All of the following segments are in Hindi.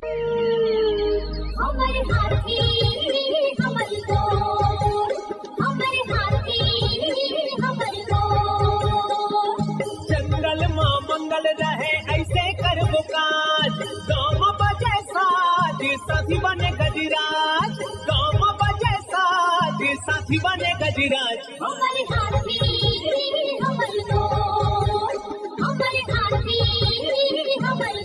हमारे हाथी हमारे जंगल माँ मंगल रहे ऐसे कर बुकाज, गाँव बजे साज साथी बने गजराज, गाँव बजे साज साथी बने गजराज। हमारे हाथी हमारे हाथी हमारे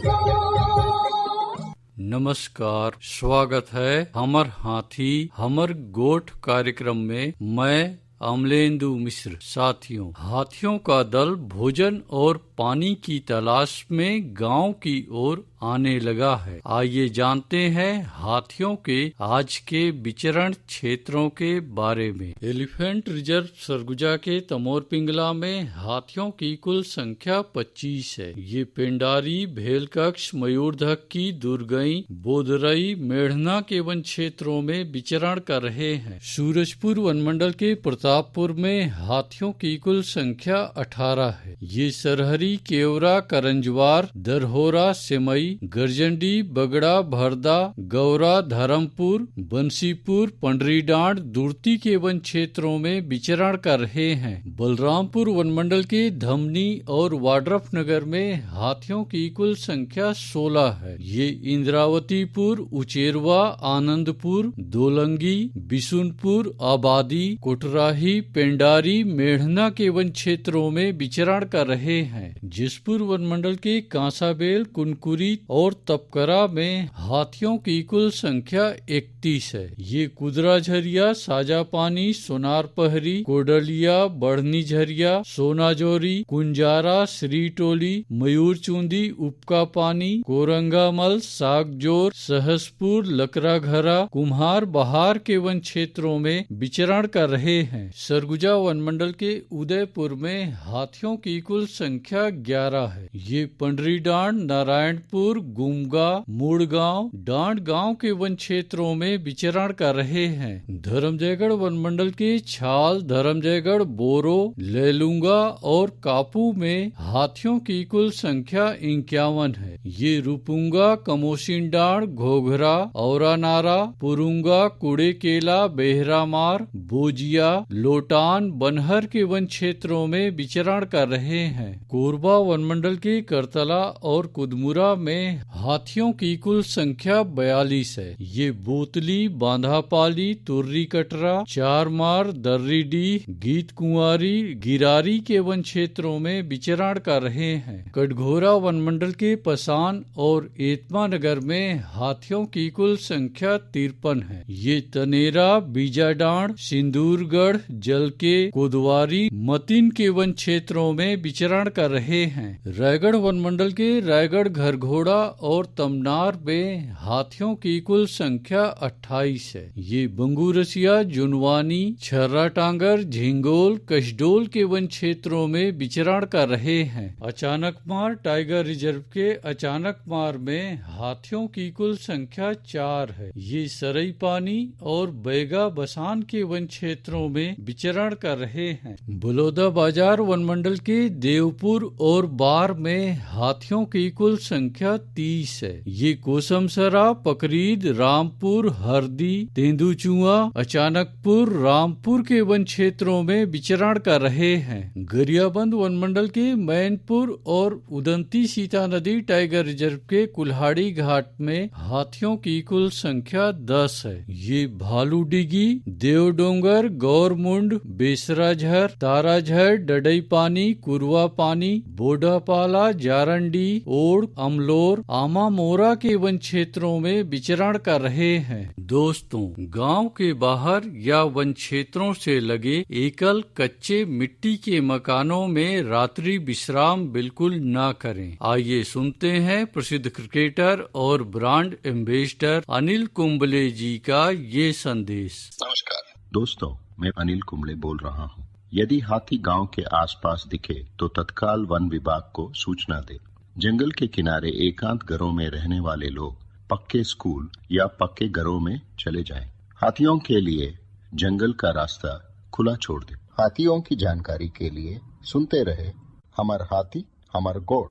नमस्कार, स्वागत है हमर हाथी हमर गोठ कार्यक्रम में। मैं अमलेंदु मिश्र। साथियों, हाथियों का दल भोजन और पानी की तलाश में गांव की ओर आने लगा है। आइए जानते हैं हाथियों के आज के विचरण क्षेत्रों के बारे में। एलिफेंट रिजर्व सरगुजा के तमोर पिंगला में हाथियों की कुल संख्या 25 है। ये पेंडारी, भेलकक्ष, मयूरधक की दुर्गई, बोदरई, मेढ़ना के वन क्षेत्रों में विचरण कर रहे हैं। सूरजपुर वनमंडल के प्रतापपुर में हाथियों की कुल संख्या 18 है। ये सरहरी, केवरा, करंजवार, दरहोरा, सेमई, गरजंडी, बगड़ा, भरदा, गौरा, धर्मपुर, बंसीपुर, पंडरीडांड, दुर्ती के वन क्षेत्रों में विचरण कर रहे हैं। बलरामपुर वनमंडल के धमनी और वाड्रफ नगर में हाथियों की कुल संख्या 16 है। ये इंद्रावतीपुर, उचेरवा, आनंदपुर, दोलंगी, बिशुनपुर, आबादी, कोटराही, पेंडारी, मेढ़ना के वन क्षेत्रों में विचरण कर रहे हैं। जिसपुर वनमंडल के कांसाबेल, कुनकुरी और तपकरा में हाथियों की कुल संख्या 31 है। ये कुदरा झरिया, साजापानी, सोनार पहरी, कोडलिया, बढ़नी झरिया, सोनाजोरी, कुंजारा, श्रीटोली, मयूरचुंदी, उपका पानी, कोरंगामल, सागजोर, सहसपुर, लकराघरा, कुम्हार बहार के वन क्षेत्रों में विचरण कर रहे हैं। सरगुजा वनमंडल के उदयपुर में हाथियों की कुल संख्या 11 है। ये पंडरीडांड, नारायणपुर, गुमगा, मुड़गांव, डांड गांव के वन क्षेत्रों में विचरण कर रहे हैं। धर्मजयगढ़ वनमंडल के छाल, धर्मजयगढ़, बोरो, लेलुंगा और कापू में हाथियों की कुल संख्या 51 है। ये रुपुंगा, कमोसिनडांड, घोघरा, औरानारा, पुरुंगा, कुड़ेकेला, बेहरामार, बोजिया, लोटान, बनहर के वन क्षेत्रों में विचरण कर रहे हैं। कोरबा वनमंडल के करतला और कुदमुरा में हाथियों की कुल संख्या 42 है। ये बोतली, बांधापाली, तुर्री कटरा, चारमार, दर्रीडीह, गीत कुंवारी, गिरारी के वन क्षेत्रों में विचरण कर रहे हैं। कटघोरा वनमंडल के पसान और एतमा नगर में हाथियों की कुल संख्या 53 है। ये तनेरा, बीजाडांड, सिंदूरगढ़, जलके, कोदवारी, मतिन के वन क्षेत्रों में विचरण कर रहे हैं। रायगढ़ वनमंडल के रायगढ़, घरघोड़ा और तमनार में हाथियों की कुल संख्या 28 है। ये बंगूरसिया, जुनवानी, छर्रा टांगर, झिंगोल, कशडोल के वन क्षेत्रों में विचरण कर रहे हैं। अचानकमार टाइगर रिजर्व के अचानकमार में हाथियों की कुल संख्या 4 है। ये सरई पानी और बैगा बसान के वन क्षेत्रों में विचरण कर रहे हैं। बलौदा बाजार वनमंडल के देवपुर और बार में हाथियों की कुल संख्या 30 है। ये कोसमसरा, पकरीद, रामपुर, हरदी, तेंदुचुआ, अचानकपुर, रामपुर के वन क्षेत्रों में विचरण कर रहे हैं। गरियाबंद वनमंडल के मैनपुर और उदंती सीता नदी टाइगर रिजर्व के कुल्हाड़ी घाट में हाथियों की कुल संख्या 10 है। ये भालूडिगी, देवडोंगर, गौरमुंड, बेसराझर, ताराझर, डडई पानी, कुरवा पानी, बोडापाला, जारंडी, ओड़, अमलोर, आमामोरा के वन क्षेत्रों में विचरण कर रहे हैं। दोस्तों, गांव के बाहर या वन क्षेत्रों से लगे एकल कच्चे मिट्टी के मकानों में रात्रि विश्राम बिल्कुल न करें। आइए सुनते हैं प्रसिद्ध क्रिकेटर और ब्रांड एम्बेसडर अनिल कुंबले जी का ये संदेश। नमस्कार दोस्तों, मैं अनिल कुंबले बोल रहा हूँ। यदि हाथी गांव के आसपास दिखे तो तत्काल वन विभाग को सूचना दे। जंगल के किनारे एकांत घरों में रहने वाले लोग पक्के स्कूल या पक्के घरों में चले जाएं। हाथियों के लिए जंगल का रास्ता खुला छोड़ दे। हाथियों की जानकारी के लिए सुनते रहे हमार हाथी हमार गोठ।